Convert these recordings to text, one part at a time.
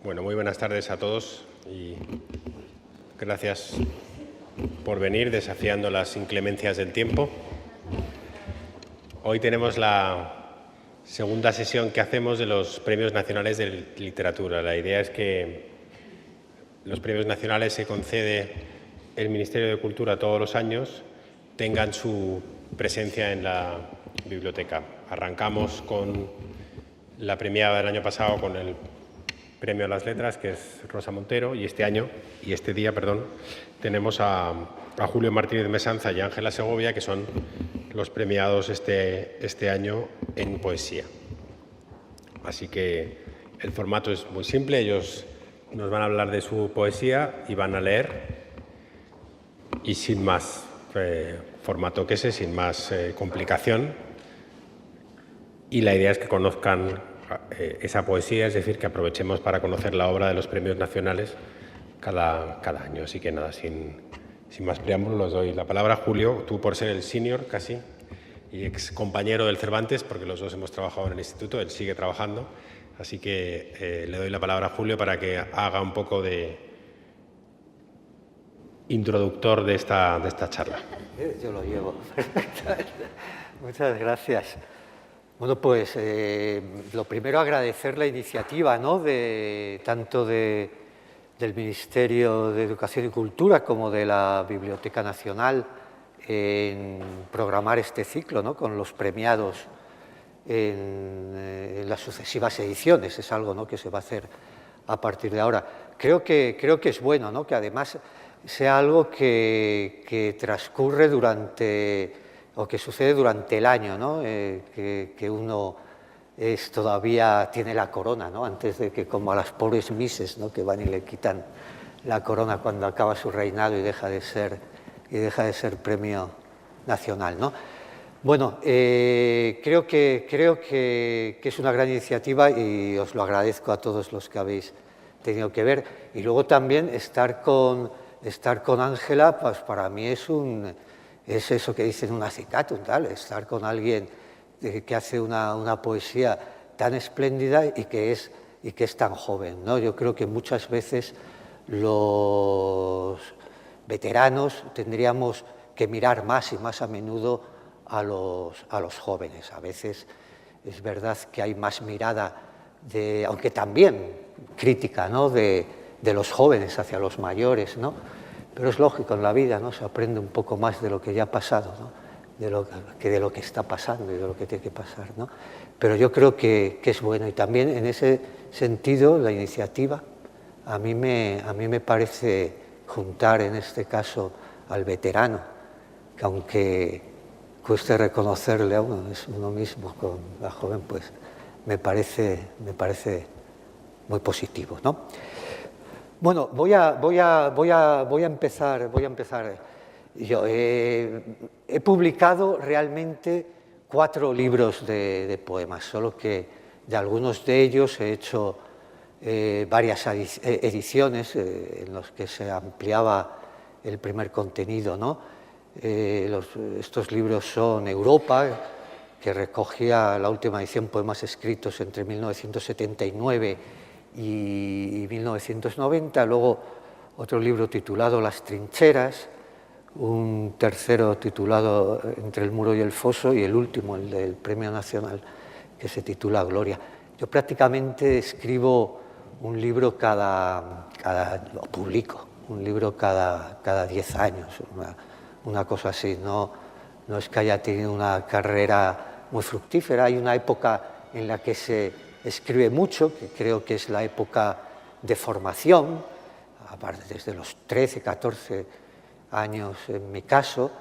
Bueno, muy buenas tardes a todos y gracias por venir desafiando las inclemencias del tiempo. Hoy tenemos la segunda sesión que hacemos de los Premios Nacionales de Literatura. La idea es que los premios nacionales se concede el Ministerio de Cultura todos los años, tengan su presencia en la biblioteca. Arrancamos con la premiada del año pasado con el Premio a las Letras, que es Rosa Montero, y este día, tenemos a Julio Martínez Mesanza y Ángela Segovia, que son los premiados este año en poesía. Así que el formato es muy simple, ellos nos van a hablar de su poesía y van a leer, y sin más formato que ese, sin más complicación, y la idea es que conozcan esa poesía, es decir, que aprovechemos para conocer la obra de los premios nacionales cada año. Así que nada, sin más preámbulos, doy la palabra a Julio, tú por ser el senior casi, y ex compañero del Cervantes, porque los dos hemos trabajado en el instituto, él sigue trabajando, así que le doy la palabra a Julio para que haga un poco de introductor de esta charla. Yo lo llevo. Muchas gracias. Bueno, pues lo primero agradecer la iniciativa, ¿no?, tanto del Ministerio de Educación y Cultura como de la Biblioteca Nacional en programar este ciclo, ¿no?, con los premiados en las sucesivas ediciones. Es algo, ¿no?, que se va a hacer a partir de ahora. Creo que es bueno, ¿no?, que además sea algo que transcurre o que sucede durante el año, ¿no?, que uno todavía tiene la corona, ¿no?, antes de que, como a las pobres mises, ¿no?, que van y le quitan la corona cuando acaba su reinado y deja de ser premio nacional, ¿no? Bueno, creo que es una gran iniciativa y os lo agradezco a todos los que habéis tenido que ver. Y luego también estar con Ángela, pues para mí es eso que dicen, un acicate, tal, estar con alguien que hace una poesía tan espléndida y que es tan joven, ¿no? Yo creo que muchas veces los veteranos tendríamos que mirar más y más a menudo a los jóvenes. A veces es verdad que hay más mirada, aunque también crítica, ¿no?, de los jóvenes hacia los mayores, ¿no? Pero es lógico, en la vida, ¿no?, se aprende un poco más de lo que ya ha pasado, ¿no?, de lo que está pasando y de lo que tiene que pasar, ¿no? Pero yo creo que es bueno, y también en ese sentido la iniciativa a mí me parece juntar en este caso al veterano, que aunque cueste reconocerle a uno, es uno mismo, con la joven, pues me parece muy positivo, ¿no? Bueno, voy a empezar yo. He publicado realmente 4 libros de poemas, solo que de algunos de ellos he hecho varias ediciones en las que se ampliaba el primer contenido, ¿no? Estos libros son Europa, que recogía la última edición, poemas escritos entre 1979 y 1990, luego otro libro titulado Las trincheras, un tercero titulado Entre el muro y el foso, y el último, el del Premio Nacional, que se titula Gloria. Yo prácticamente escribo un libro publico un libro cada 10 años, una cosa así. No es que haya tenido una carrera muy fructífera. Hay una época en la que se escribe mucho, que creo que es la época de formación, aparte desde los 13, 14 años en mi caso,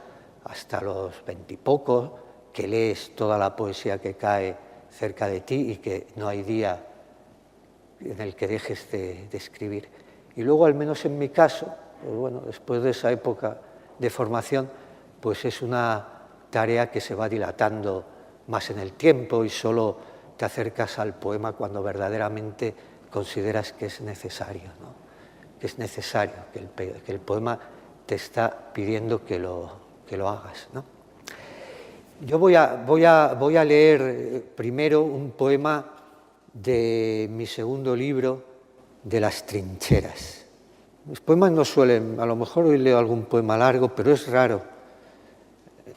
hasta los 20 y pocos, que lees toda la poesía que cae cerca de ti y que no hay día en el que dejes de escribir. Y luego, al menos en mi caso, pues bueno, después de esa época de formación, pues es una tarea que se va dilatando más en el tiempo y solo te acercas al poema cuando verdaderamente consideras que es necesario, ¿no? Que es necesario, que el poema te está pidiendo que lo hagas, ¿no? Yo voy a leer primero un poema de mi segundo libro, de las trincheras. Los poemas no suelen, a lo mejor hoy leo algún poema largo, pero es raro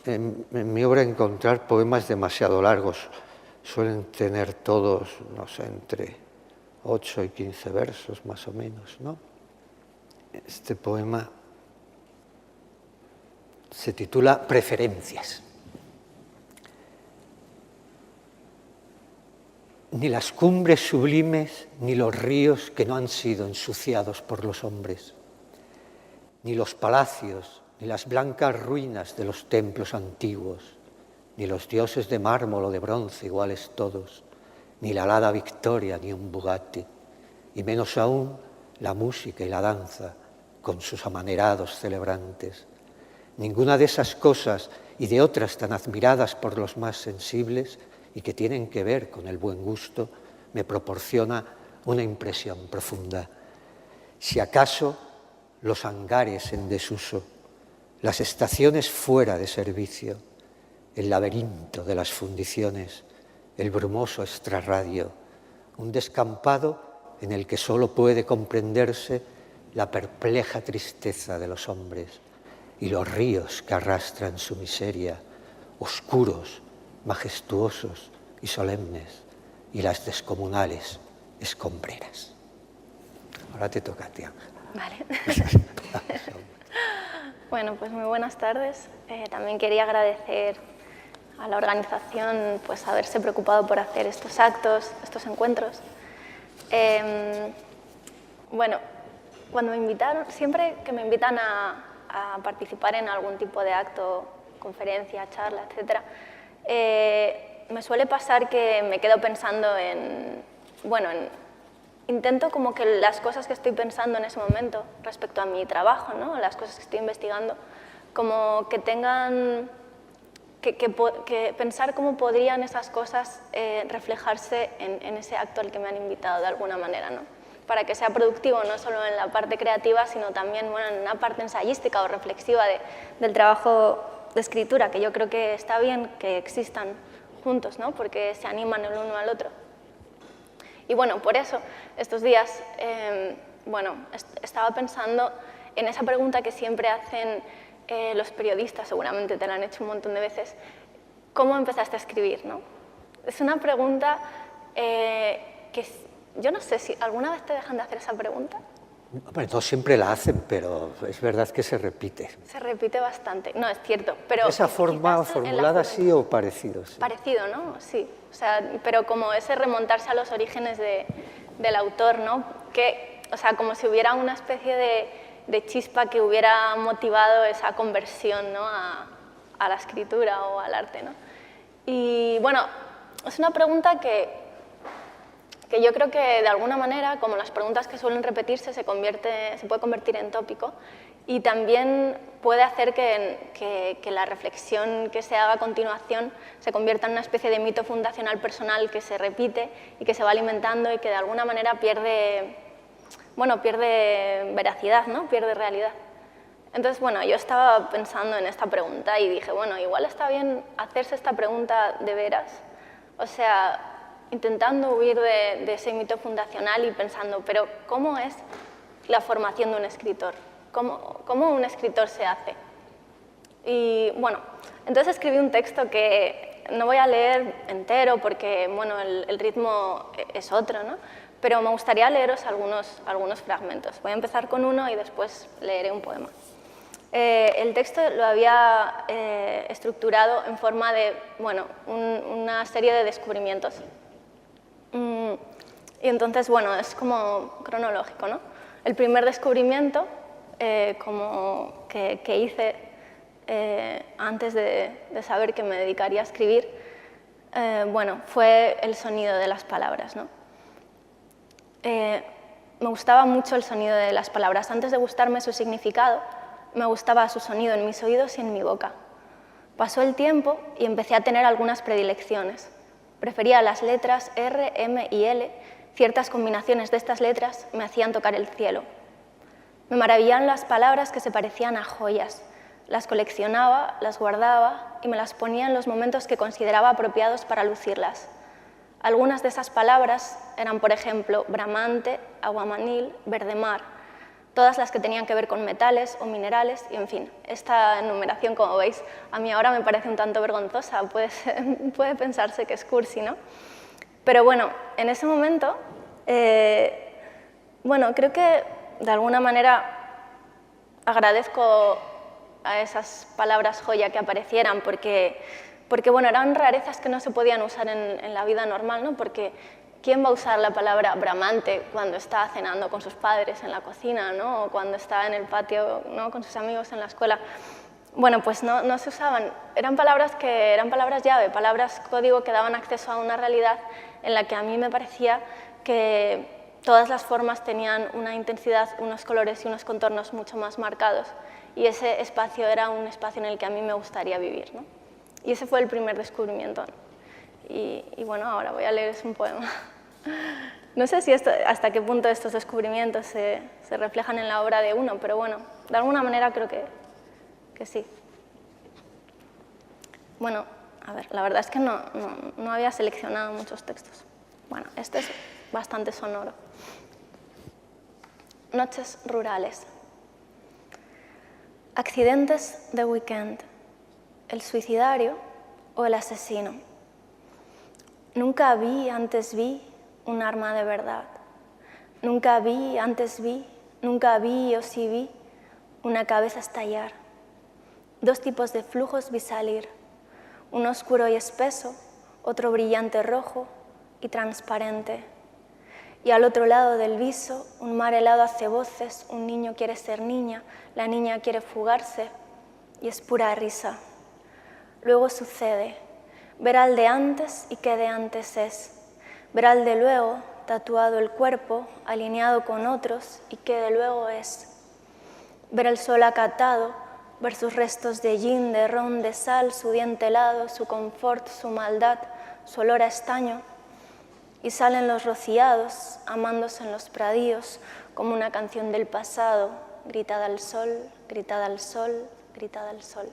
en mi obra encontrar poemas demasiado largos. Suelen tener todos, no sé, entre 8 y 15 versos más o menos, ¿no? Este poema se titula Preferencias. Ni las cumbres sublimes, ni los ríos que no han sido ensuciados por los hombres, ni los palacios, ni las blancas ruinas de los templos antiguos, ni los dioses de mármol o de bronce iguales todos, ni la alada Victoria, ni un Bugatti, y menos aún la música y la danza con sus amanerados celebrantes. Ninguna de esas cosas y de otras tan admiradas por los más sensibles y que tienen que ver con el buen gusto, me proporciona una impresión profunda. Si acaso los hangares en desuso, las estaciones fuera de servicio, el laberinto de las fundiciones, el brumoso extrarradio, un descampado en el que solo puede comprenderse la perpleja tristeza de los hombres y los ríos que arrastran su miseria, oscuros, majestuosos y solemnes, y las descomunales escombreras. Ahora te toca a ti, Ángela. Vale. Bueno, pues muy buenas tardes. También quería agradecer a la organización pues haberse preocupado por hacer estos actos, estos encuentros. Bueno, cuando me invitaron, siempre que me invitan a participar en algún tipo de acto, conferencia, charla, etc., me suele pasar que me quedo pensando intento como que las cosas que estoy pensando en ese momento respecto a mi trabajo, ¿no? Las cosas que estoy investigando, como que tengan que pensar cómo podrían esas cosas reflejarse en ese acto al que me han invitado de alguna manera, ¿no? Para que sea productivo no solo en la parte creativa, sino también en una parte ensayística o reflexiva del trabajo de escritura, que yo creo que está bien que existan juntos, ¿no? Porque se animan el uno al otro. Y bueno, por eso, estos días, estaba pensando en esa pregunta que siempre hacen los periodistas, seguramente te la han hecho un montón de veces, ¿cómo empezaste a escribir, no? Es una pregunta que yo no sé si alguna vez te dejan de hacer esa pregunta. Hombre, no siempre la hacen, pero es verdad que se repite. Se repite bastante, no, es cierto. Pero ¿de esa forma formulada así o parecido? Sí. Parecido, ¿no? Sí, o sea, pero como ese remontarse a los orígenes del autor, ¿no? Que, o sea, como si hubiera una especie de chispa que hubiera motivado esa conversión, ¿no? a la escritura o al arte, ¿no? Y bueno, es una pregunta que yo creo que de alguna manera, como las preguntas que suelen repetirse, se puede convertir en tópico y también puede hacer que la reflexión que se haga a continuación se convierta en una especie de mito fundacional personal que se repite y que se va alimentando y que de alguna manera pierde veracidad, ¿no? Pierde realidad. Entonces, yo estaba pensando en esta pregunta y dije, igual está bien hacerse esta pregunta de veras, o sea, intentando huir de ese mito fundacional y pensando, pero ¿cómo es la formación de un escritor? ¿Cómo un escritor se hace? Y entonces escribí un texto que no voy a leer entero porque el ritmo es otro, ¿no? Pero me gustaría leeros algunos fragmentos. Voy a empezar con uno y después leeré un poema. El texto lo había estructurado en forma de una serie de descubrimientos. Y entonces, es como cronológico, ¿no? El primer descubrimiento que hice antes de saber que me dedicaría a escribir, fue el sonido de las palabras, ¿no? Me gustaba mucho el sonido de las palabras. Antes de gustarme su significado, me gustaba su sonido en mis oídos y en mi boca. Pasó el tiempo y empecé a tener algunas predilecciones. Prefería las letras R, M y L. Ciertas combinaciones de estas letras me hacían tocar el cielo. Me maravillaban las palabras que se parecían a joyas. Las coleccionaba, las guardaba y me las ponía en los momentos que consideraba apropiados para lucirlas. Algunas de esas palabras eran, por ejemplo, bramante, aguamanil, verdemar, todas las que tenían que ver con metales o minerales, y en fin, esta enumeración, como veis, a mí ahora me parece un tanto vergonzosa, puede pensarse que es cursi, ¿no? Pero bueno, en ese momento, bueno, creo que de alguna manera agradezco a esas palabras joya que aparecieran, porque bueno, eran rarezas que no se podían usar en la vida normal, ¿no? Porque ¿quién va a usar la palabra bramante cuando está cenando con sus padres en la cocina, ¿no? O cuando está en el patio, ¿no? Con sus amigos en la escuela? Bueno, pues no se usaban. Eran palabras llave, palabras código que daban acceso a una realidad en la que a mí me parecía que todas las formas tenían una intensidad, unos colores y unos contornos mucho más marcados. Y ese espacio era un espacio en el que a mí me gustaría vivir, ¿no? Y ese fue el primer descubrimiento. Y bueno, ahora voy a leeros un poema. No sé si hasta qué punto estos descubrimientos se reflejan en la obra de uno, pero bueno, de alguna manera creo que sí. Bueno, a ver, la verdad es que no había seleccionado muchos textos. Bueno, este es bastante sonoro. Noches rurales. Accidentes de weekend. El suicidario o el asesino. Nunca antes vi un arma de verdad. Nunca antes vi o sí vi una cabeza estallar. Dos tipos de flujos vi salir, uno oscuro y espeso, otro brillante rojo y transparente. Y al otro lado del viso, un mar helado hace voces, un niño quiere ser niña, la niña quiere fugarse y es pura risa. Luego sucede, ver al de antes y qué de antes es, ver al de luego, tatuado el cuerpo, alineado con otros y qué de luego es, ver el sol acatado, ver sus restos de gin, de ron, de sal, su diente helado, su confort, su maldad, su olor a estaño, y salen los rociados, amándose en los pradíos, como una canción del pasado, gritada al sol, gritada al sol, gritada al sol.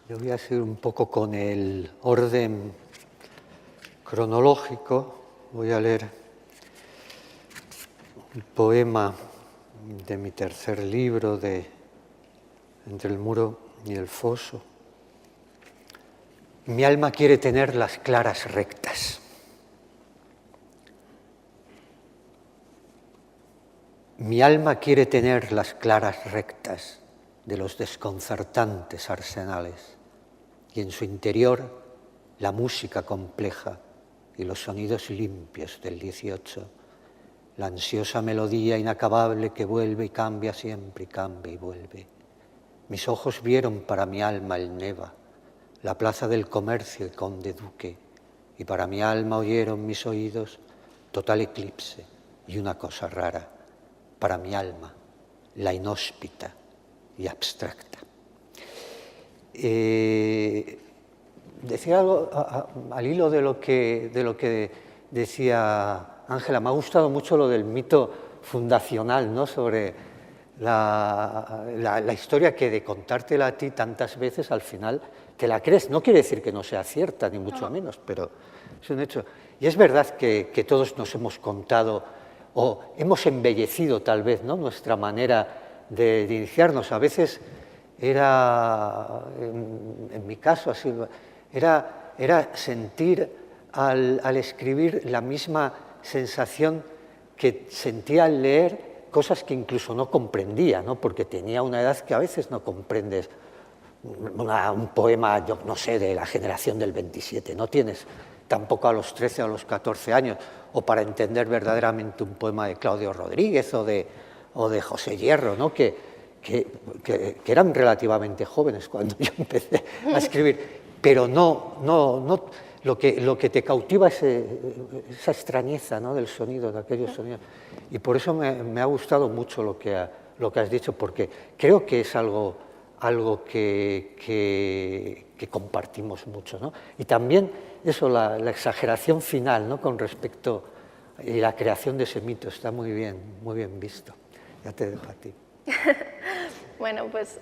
Yo voy a seguir un poco con el orden cronológico. Voy a leer un poema de mi tercer libro, de Entre el muro y el foso. Mi alma quiere tener las claras rectas. Mi alma quiere tener las claras rectas de los desconcertantes arsenales, y en su interior la música compleja y los sonidos limpios del 18, la ansiosa melodía inacabable que vuelve y cambia siempre y cambia y vuelve. Mis ojos vieron para mi alma el Neva, la plaza del comercio y Conde Duque, y para mi alma oyeron mis oídos total eclipse y una cosa rara, para mi alma, la inhóspita y abstracta. Decía algo al hilo de lo que decía Ángela. Me ha gustado mucho lo del mito fundacional, ¿no? Sobre la historia que de contártela a ti tantas veces al final te la crees. No quiere decir que no sea cierta, ni mucho menos, pero es un hecho. Y es verdad que todos nos hemos contado o hemos embellecido tal vez, ¿no? Nuestra manera de iniciarnos. A veces era, en mi caso, así, era sentir al escribir la misma sensación que sentía al leer cosas que incluso no comprendía, ¿no? Porque tenía una edad que a veces no comprendes. Un poema, yo no sé, de la generación del 27, no tienes tampoco a los 13 o a los 14 años, o para entender verdaderamente un poema de Claudio Rodríguez o de José Hierro, ¿no? que eran relativamente jóvenes cuando yo empecé a escribir, pero no lo que te cautiva es esa extrañeza, ¿no? Del sonido, de aquellos sonidos. Y por eso me ha gustado mucho lo que has dicho, porque creo que es algo que compartimos mucho, ¿no? Y también eso, la exageración final, ¿no? Con respecto a la creación de ese mito, está muy bien visto. Ya te dejo a ti. Bueno, pues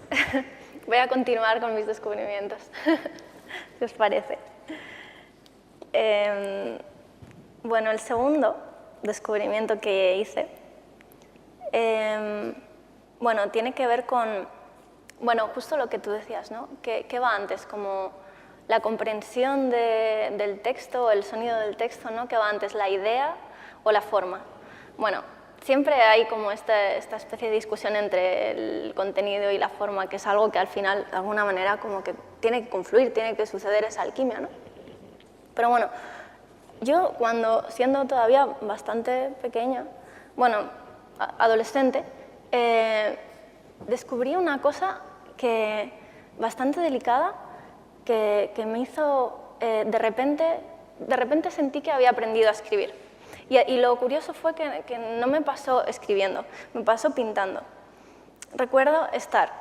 voy a continuar con mis descubrimientos, si os parece. Bueno, el segundo descubrimiento que hice, bueno, tiene que ver con, bueno, justo lo que tú decías, ¿no? ¿Qué va antes? Como la comprensión del texto, el sonido del texto, ¿no? ¿Qué va antes, la idea o la forma? Bueno, siempre hay como esta especie de discusión entre el contenido y la forma, que es algo que al final, de alguna manera, como que tiene que confluir, tiene que suceder esa alquimia, ¿no? Pero bueno, yo cuando, siendo todavía bastante pequeña, bueno, adolescente, descubrí una cosa bastante delicada que me hizo, de repente sentí que había aprendido a escribir. Y lo curioso fue que no me pasó escribiendo, me pasó pintando. Recuerdo estar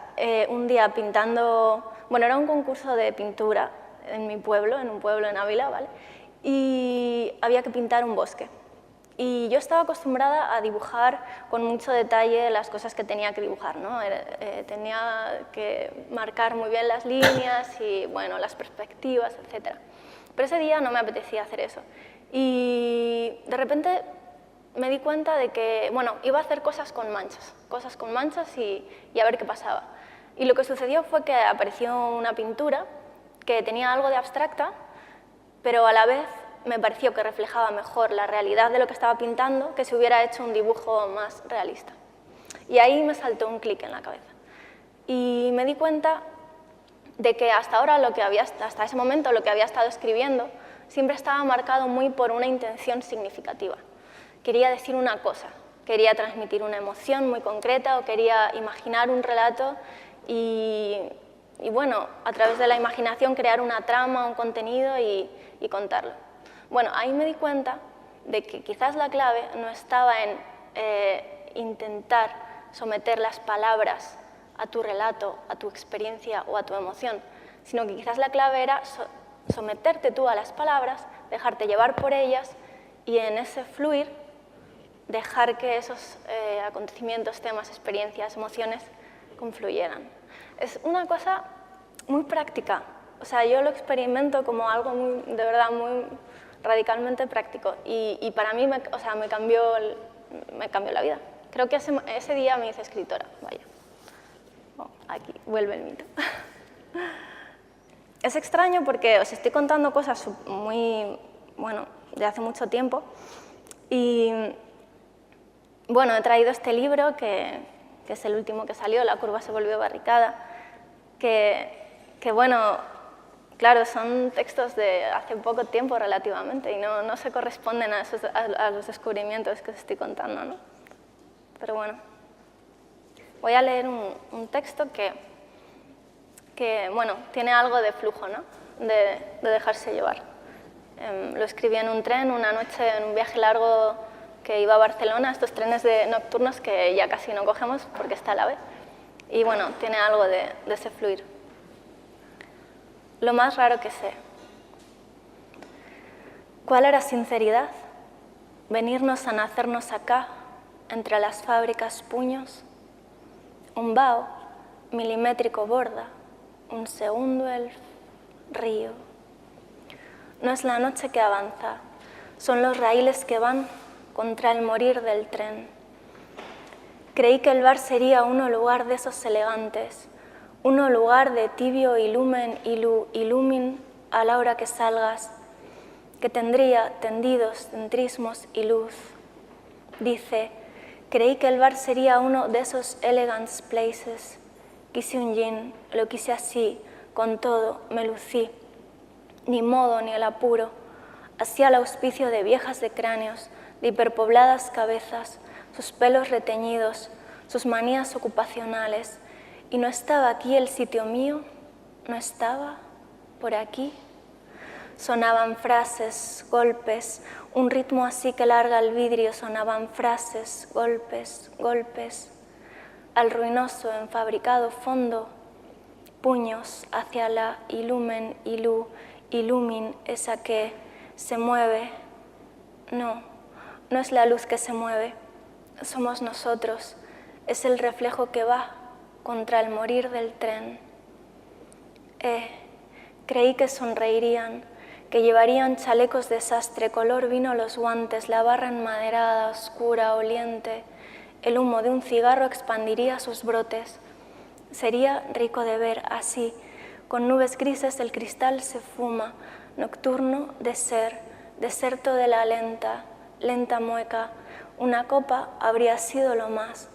un día pintando, bueno, era un concurso de pintura en mi pueblo, en un pueblo en Ávila, ¿vale? Y había que pintar un bosque. Y yo estaba acostumbrada a dibujar con mucho detalle las cosas que tenía que dibujar, ¿no? Tenía que marcar muy bien las líneas y, bueno, las perspectivas, etc. Pero ese día no me apetecía hacer eso. Y de repente me di cuenta de que, bueno, iba a hacer cosas con manchas y a ver qué pasaba. Y lo que sucedió fue que apareció una pintura que tenía algo de abstracta, pero a la vez me pareció que reflejaba mejor la realidad de lo que estaba pintando que si hubiera hecho un dibujo más realista. Y ahí me saltó un clic en la cabeza. Y me di cuenta de que hasta ese momento, lo que había estado escribiendo siempre estaba marcado muy por una intención significativa. Quería decir una cosa, quería transmitir una emoción muy concreta o quería imaginar un relato y bueno, a través de la imaginación crear una trama, un contenido y contarlo. Bueno, ahí me di cuenta de que quizás la clave no estaba en intentar someter las palabras a tu relato, a tu experiencia o a tu emoción, sino que quizás la clave era someterte tú a las palabras, dejarte llevar por ellas y en ese fluir dejar que esos acontecimientos, temas, experiencias, emociones confluyeran. Es una cosa muy práctica, o sea, yo lo experimento como algo de verdad muy radicalmente práctico y para mí me cambió la vida. Creo que ese día me hice escritora, vaya. Oh, aquí vuelve el mito. Es extraño porque os estoy contando cosas muy, bueno, de hace mucho tiempo y, bueno, he traído este libro que es el último que salió, La curva se volvió barricada, que bueno, claro, son textos de hace poco tiempo relativamente y no se corresponden a los descubrimientos que os estoy contando, ¿no? Pero bueno, voy a leer un texto que bueno, tiene algo de flujo, ¿no? De dejarse llevar. Lo escribí en un tren una noche en un viaje largo que iba a Barcelona, estos trenes nocturnos que ya casi no cogemos porque está el AVE. Y bueno, tiene algo de ese fluir. Lo más raro que sé. ¿Cuál era sinceridad? Venirnos a nacernos acá, entre las fábricas puños. Un vaho milimétrico borda, un segundo el río. No es la noche que avanza, son los raíles que van contra el morir del tren. Creí que el bar sería uno lugar de esos elegantes, uno lugar de tibio ilumin a la hora que salgas, que tendría tendidos centrismos y luz. Dice, creí que el bar sería uno de esos elegant places. Quise un gin, lo quise así, con todo, me lucí. Ni modo ni el apuro, hacía el auspicio de viejas de cráneos, de hiperpobladas cabezas, sus pelos reteñidos, sus manías ocupacionales. ¿Y no estaba aquí el sitio mío? ¿No estaba por aquí? Sonaban frases, golpes, un ritmo así que larga el vidrio, sonaban frases, golpes, golpes. Al ruinoso, enfabricado fondo, puños hacia la ilumen, ilumin, esa que se mueve. No es la luz que se mueve, somos nosotros, es el reflejo que va contra el morir del tren. Creí que sonreirían, que llevarían chalecos de sastre, color vino los guantes, la barra enmaderada, oscura, oliente. El humo de un cigarro expandiría sus brotes. Sería rico de ver así, con nubes grises el cristal se fuma, nocturno de ser, deserto de la lenta mueca. Una copa habría sido lo más.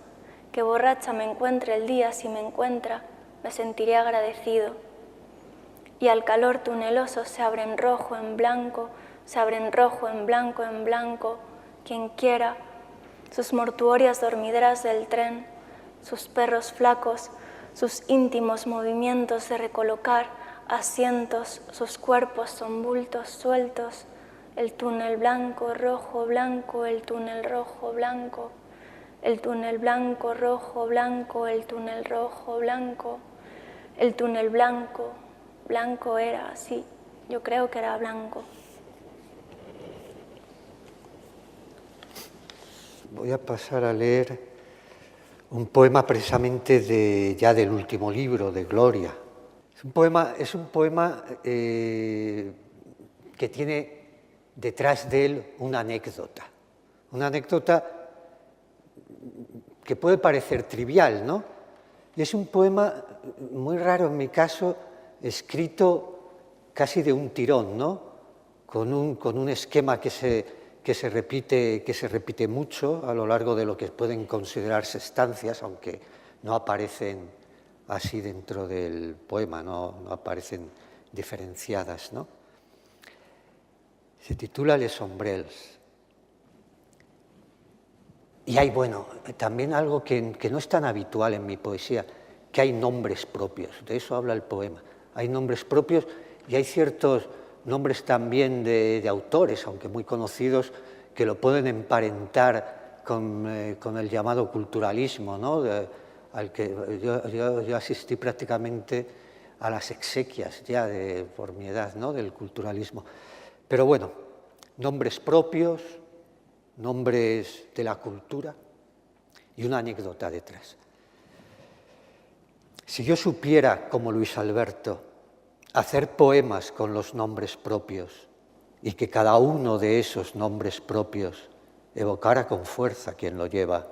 Que borracha me encuentre el día, si me encuentra, me sentiré agradecido. Y al calor tuneloso se abre en rojo, en blanco, se abre en rojo, en blanco, quien quiera, sus mortuorias dormideras del tren, sus perros flacos, sus íntimos movimientos de recolocar asientos, sus cuerpos son bultos sueltos, el túnel blanco, rojo, blanco, el túnel rojo, blanco, el túnel blanco, rojo, blanco, el túnel rojo, blanco, el túnel blanco, blanco era, sí, yo creo que era blanco. Voy a pasar a leer un poema precisamente ya del último libro, de Gloria. Es un poema que tiene detrás de él una anécdota que puede parecer trivial, ¿no? Y es un poema muy raro en mi caso, escrito casi de un tirón, ¿no? Con un esquema que se repite mucho a lo largo de lo que pueden considerarse estancias, aunque no aparecen así dentro del poema, no aparecen diferenciadas, ¿no? Se titula Les Ombrels. Y hay, bueno, también algo que no es tan habitual en mi poesía, que hay nombres propios, de eso habla el poema. Hay nombres propios y hay ciertos nombres también de autores, aunque muy conocidos, que lo pueden emparentar con el llamado culturalismo, ¿no? Al que yo asistí prácticamente a las exequias ya por mi edad, ¿no? Del culturalismo. Pero bueno, nombres propios, nombres de la cultura y una anécdota detrás. Si yo supiera, como Luis Alberto, hacer poemas con los nombres propios y que cada uno de esos nombres propios evocara con fuerza quien lo lleva,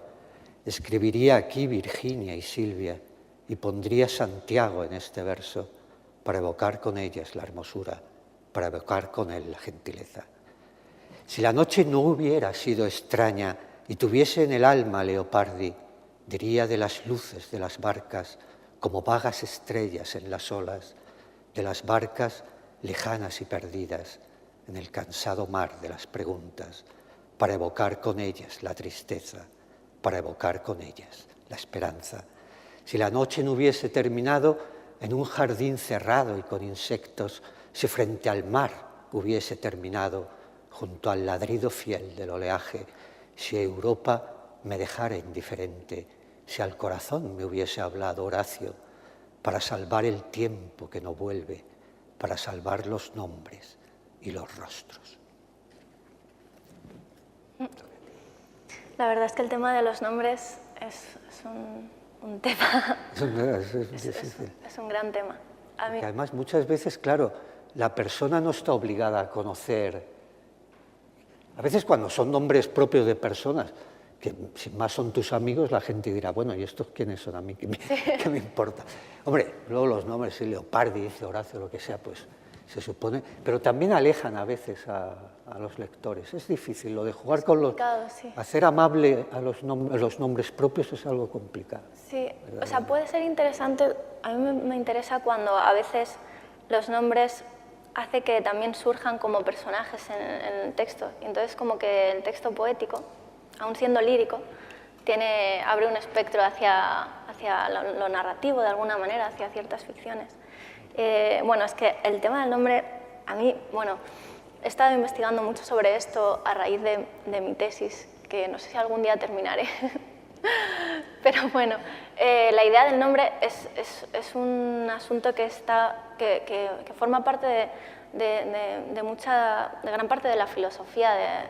escribiría aquí Virginia y Silvia y pondría Santiago en este verso para evocar con ellas la hermosura, para evocar con él la gentileza. Si la noche no hubiera sido extraña y tuviese en el alma Leopardi, diría de las luces de las barcas como vagas estrellas en las olas, de las barcas lejanas y perdidas en el cansado mar de las preguntas, para evocar con ellas la tristeza, para evocar con ellas la esperanza. Si la noche no hubiese terminado en un jardín cerrado y con insectos, si frente al mar hubiese terminado junto al ladrido fiel del oleaje, si Europa me dejara indiferente, si al corazón me hubiese hablado Horacio, para salvar el tiempo que no vuelve, para salvar los nombres y los rostros. La verdad es que el tema de los nombres es un tema, es un gran tema. Además, muchas veces, claro, la persona no está obligada a conocer. A veces cuando son nombres propios de personas, que si más son tus amigos, la gente dirá, bueno, ¿y estos quiénes son a mí? ¿Qué me importa? Hombre, luego los nombres, si Leopardi, dice Horacio, lo que sea, pues se supone, pero también alejan a veces a los lectores. Es difícil, lo de jugar con los... Sí. Hacer amable a los nombres propios es algo complicado. Sí, o sea, puede ser interesante, a mí me interesa cuando a veces los nombres hace que también surjan como personajes en el texto. Y entonces como que el texto poético, aun siendo lírico, abre un espectro hacia lo narrativo de alguna manera, hacia ciertas ficciones. Bueno, es que el tema del nombre, a mí, bueno, he estado investigando mucho sobre esto a raíz de mi tesis, que no sé si algún día terminaré. Pero bueno, la idea del nombre es un asunto que forma parte de gran parte de la filosofía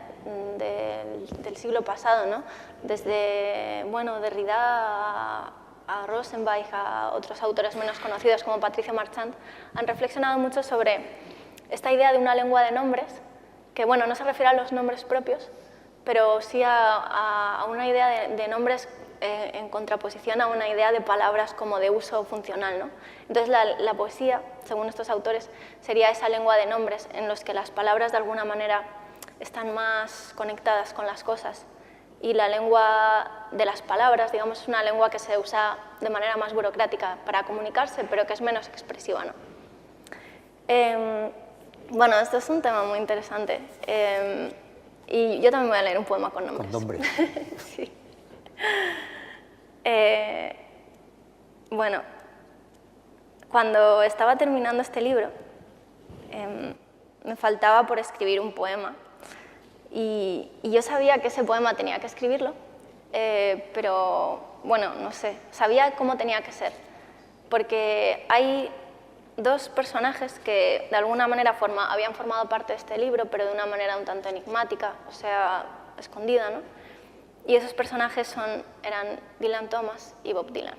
del siglo pasado, ¿no? Desde, bueno, Derrida a Rosenbach, a otros autores menos conocidos como Patricio Marchand, han reflexionado mucho sobre esta idea de una lengua de nombres, que bueno, no se refiere a los nombres propios, pero sí a una idea de nombres en contraposición a una idea de palabras como de uso funcional, ¿no? Entonces la poesía, según estos autores, sería esa lengua de nombres en los que las palabras de alguna manera están más conectadas con las cosas, y la lengua de las palabras, digamos, es una lengua que se usa de manera más burocrática para comunicarse, pero que es menos expresiva, ¿no? Bueno, esto es un tema muy interesante. Y yo también voy a leer un poema con nombres. Con nombres. Sí. Bueno, cuando estaba terminando este libro, me faltaba por escribir un poema. Y yo sabía que ese poema tenía que escribirlo, pero bueno, no sé, sabía cómo tenía que ser. Porque hay dos personajes que de alguna manera habían formado parte de este libro, pero de una manera un tanto enigmática, o sea, escondida, ¿no? Y esos personajes eran Dylan Thomas y Bob Dylan.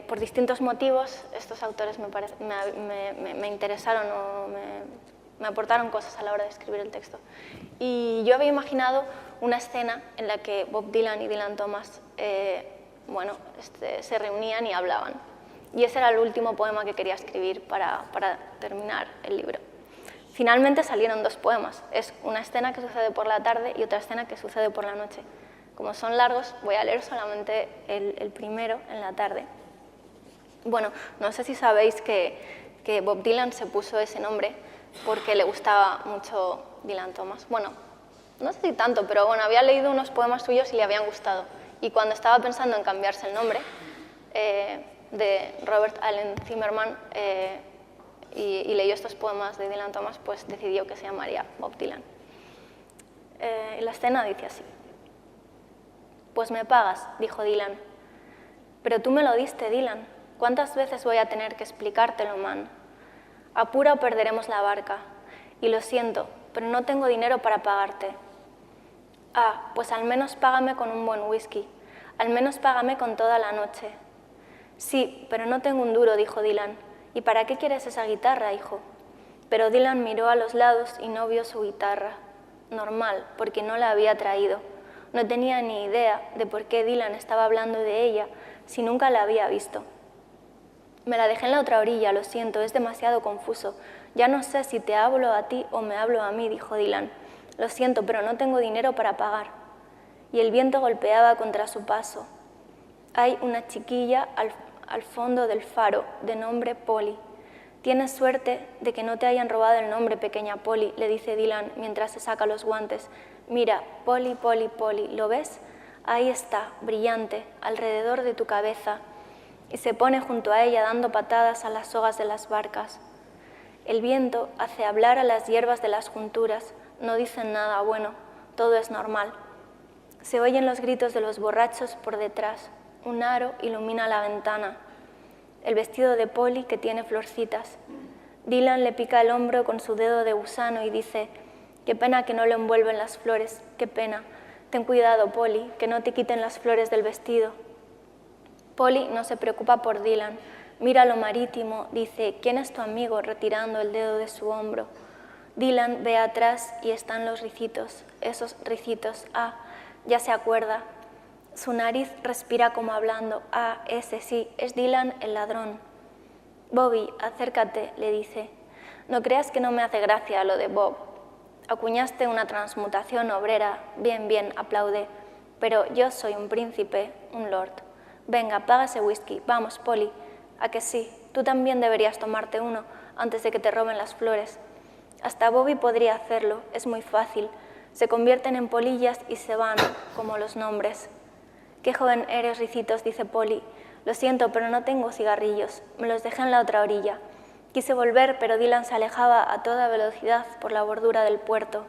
Por distintos motivos, estos autores me interesaron o me aportaron cosas a la hora de escribir el texto. Y yo había imaginado una escena en la que Bob Dylan y Dylan Thomas se reunían y hablaban. Y ese era el último poema que quería escribir para terminar el libro. Finalmente salieron dos poemas. Es una escena que sucede por la tarde y otra escena que sucede por la noche. Como son largos, voy a leer solamente el primero en la tarde. Bueno, no sé si sabéis que Bob Dylan se puso ese nombre porque le gustaba mucho Dylan Thomas. Bueno, no sé si tanto, pero bueno, había leído unos poemas suyos y le habían gustado. Y cuando estaba pensando en cambiarse el nombre de Robert Allen Zimmerman y leyó estos poemas de Dylan Thomas, pues decidió que se llamaría Bob Dylan. La escena dice así. «Pues me pagas», dijo Dylan. «Pero tú me lo diste, Dylan. ¿Cuántas veces voy a tener que explicártelo, man? Apura o perderemos la barca. Y lo siento, pero no tengo dinero para pagarte». «Ah, pues al menos págame con un buen whisky. Al menos págame con toda la noche». «Sí, pero no tengo un duro», dijo Dylan. «¿Y para qué quieres esa guitarra, hijo?» Pero Dylan miró a los lados y no vio su guitarra. Normal, porque no la había traído. No tenía ni idea de por qué Dylan estaba hablando de ella si nunca la había visto. «Me la dejé en la otra orilla, lo siento, es demasiado confuso. Ya no sé si te hablo a ti o me hablo a mí», dijo Dylan. «Lo siento, pero no tengo dinero para pagar». Y el viento golpeaba contra su paso. «Hay una chiquilla al fondo del faro, de nombre Polly. Tienes suerte de que no te hayan robado el nombre, pequeña Polly», le dice Dylan mientras se saca los guantes. «Mira, Polly, Polly, Polly, ¿lo ves? Ahí está, brillante, alrededor de tu cabeza». Y se pone junto a ella dando patadas a las sogas de las barcas. El viento hace hablar a las hierbas de las junturas. No dicen nada bueno, todo es normal. Se oyen los gritos de los borrachos por detrás. Un aro ilumina la ventana. El vestido de Polly que tiene florcitas. Dylan le pica el hombro con su dedo de gusano y dice: «Qué pena que no lo envuelven las flores, qué pena. Ten cuidado, Polly, que no te quiten las flores del vestido». Polly no se preocupa por Dylan. «Mira lo marítimo», dice. «¿Quién es tu amigo?», retirando el dedo de su hombro. Dylan ve atrás y están los ricitos. Esos ricitos. Ah, ya se acuerda. Su nariz respira como hablando. Ah, ese sí, es Dylan el ladrón. «Bobby, acércate», le dice. «No creas que no me hace gracia lo de Bob. Acuñaste una transmutación obrera. Bien, bien», aplaude. «Pero yo soy un príncipe, un lord. Venga, paga ese whisky. Vamos, Polly. ¿A que sí? Tú también deberías tomarte uno antes de que te roben las flores». Hasta Bobby podría hacerlo, es muy fácil. Se convierten en polillas y se van, como los nombres. «Qué joven eres, ricitos», dice Polly. «Lo siento, pero no tengo cigarrillos. Me los dejé en la otra orilla». Quise volver, pero Dylan se alejaba a toda velocidad por la bordura del puerto.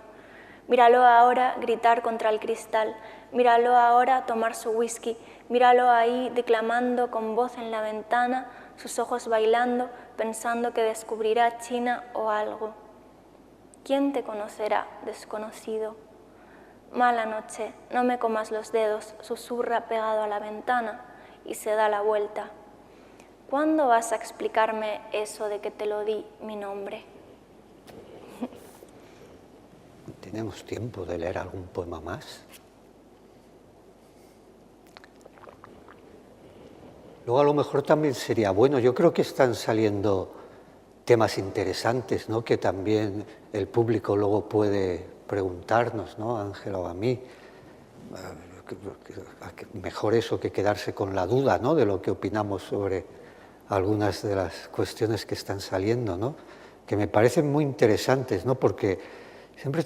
Míralo ahora gritar contra el cristal. Míralo ahora tomar su whisky. Míralo ahí declamando con voz en la ventana, sus ojos bailando, pensando que descubrirá China o algo. ¿Quién te conocerá, desconocido? «Mala noche, no me comas los dedos», susurra pegado a la ventana y se da la vuelta. ¿cuándo vas a explicarme eso de que te lo di mi nombre? ¿Tenemos tiempo de leer algún poema más? Luego a lo mejor también sería bueno, yo creo que están saliendo temas interesantes, ¿no? Que también el público luego puede preguntarnos, ¿no? A Ángela o a mí. Mejor eso que quedarse con la duda, ¿no? De lo que opinamos sobre algunas de las cuestiones que están saliendo, ¿no? Que me parecen muy interesantes, ¿no? Porque siempre,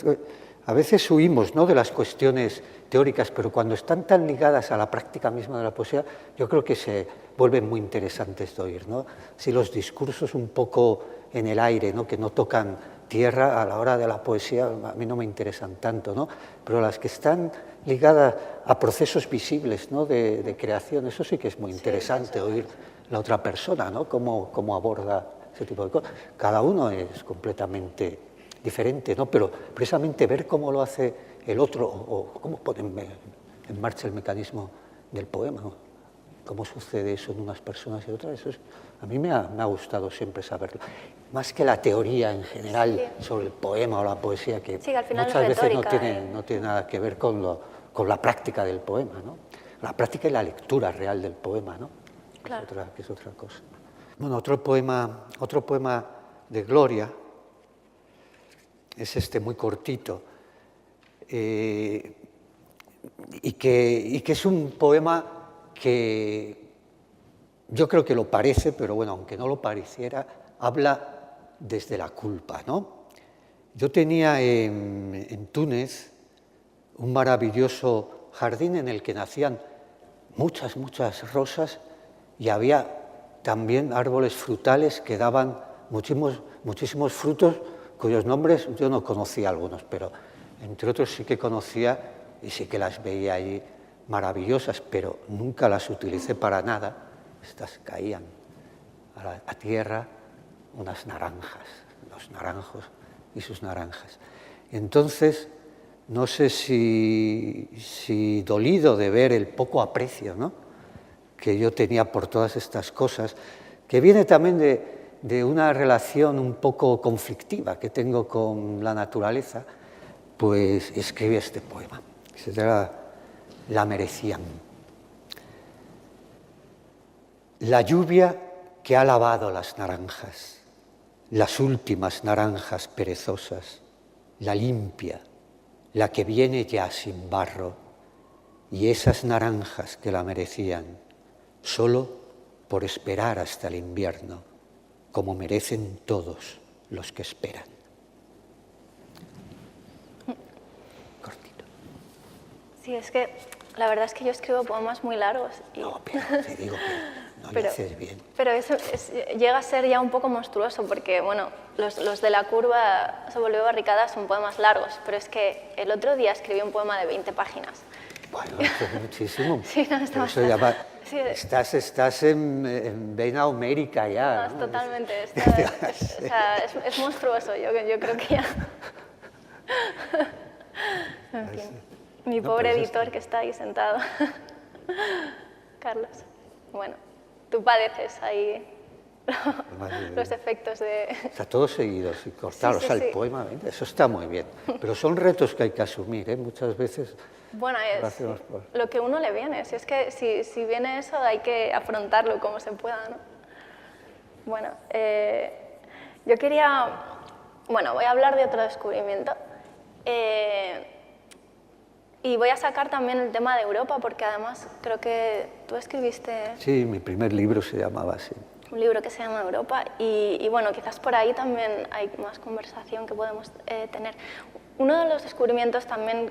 a veces huimos, ¿no? De las cuestiones teóricas, pero cuando están tan ligadas a la práctica misma de la poesía, yo creo que se vuelven muy interesantes de oír, ¿no? Si los discursos un poco en el aire, ¿no? Que no tocan tierra a la hora de la poesía, a mí no me interesan tanto, ¿no? Pero las que están ligadas a procesos visibles, ¿no? de creación, eso sí que es muy interesante, oír la otra persona, ¿no? Cómo aborda ese tipo de cosas. Cada uno es completamente diferente, ¿no? Pero precisamente ver cómo lo hace el otro o cómo ponen en marcha el mecanismo del poema, ¿no? Cómo sucede eso en unas personas y otras, eso a mí me ha gustado siempre saberlo. Más que la teoría en general sobre el poema o la poesía, que al final muchas es veces retórica, no tiene nada que ver con la práctica del poema, ¿no? La práctica y la lectura real del poema, ¿no? Claro. Que es otra cosa. Bueno, otro poema de Gloria es este muy cortito, y que es un poema que yo creo que lo parece, pero bueno, aunque no lo pareciera, habla desde la culpa, ¿no? Yo tenía en Túnez un maravilloso jardín en el que nacían muchas rosas y había también árboles frutales que daban muchísimos frutos cuyos nombres yo no conocía algunos, pero entre otros sí que conocía y sí que las veía allí maravillosas, pero nunca las utilicé para nada. Estas caían a tierra, unas naranjas, los naranjos y sus naranjas. Entonces, no sé si dolido de ver el poco aprecio, ¿no?, que yo tenía por todas estas cosas, que viene también de una relación un poco conflictiva que tengo con la naturaleza, pues escribí este poema, que se llama La merecían. La lluvia que ha lavado las naranjas, las últimas naranjas perezosas, la limpia, la que viene ya sin barro, y esas naranjas que la merecían, solo por esperar hasta el invierno, como merecen todos los que esperan. Cortito. Sí, es que la verdad es que yo escribo poemas muy largos. No, pero te digo que no le haces bien. Pero eso llega a ser ya un poco monstruoso, porque bueno, los de La curva se volvió barricada son poemas largos, pero es que el otro día escribí un poema de 20 páginas. Bueno, eso es muchísimo. Sí, no, está eso bastante. Sí, estás en vena homérica ya. No, totalmente. Es monstruoso, yo creo que ya. En fin, mi pobre editor que está ahí sentado. Carlos. Bueno, tú padeces ahí los efectos de... Está todo seguido, sin cortar, Sí, el poema, eso está muy bien. Pero son retos que hay que asumir, ¿eh? Muchas veces... Bueno, es lo que uno le viene. Si es que si viene eso, hay que afrontarlo como se pueda, ¿no? Bueno, yo quería... Bueno, voy a hablar de otro descubrimiento. Y voy a sacar también el tema de Europa, porque además creo que tú escribiste... Sí, mi primer libro se llamaba así. Un libro que se llama Europa, y bueno, quizás por ahí también hay más conversación que podemos tener. Uno de los descubrimientos también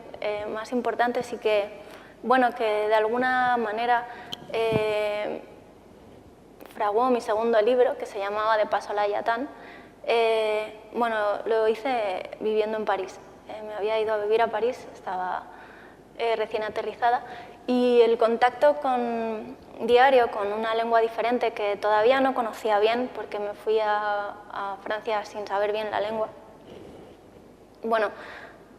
más importantes y que, bueno, que de alguna manera fraguó mi segundo libro, que se llamaba De paso a la Yatán, bueno, lo hice viviendo en París. Me había ido a vivir a París, estaba recién aterrizada, y el contacto diario con una lengua diferente que todavía no conocía bien, porque me fui a Francia sin saber bien la lengua, bueno,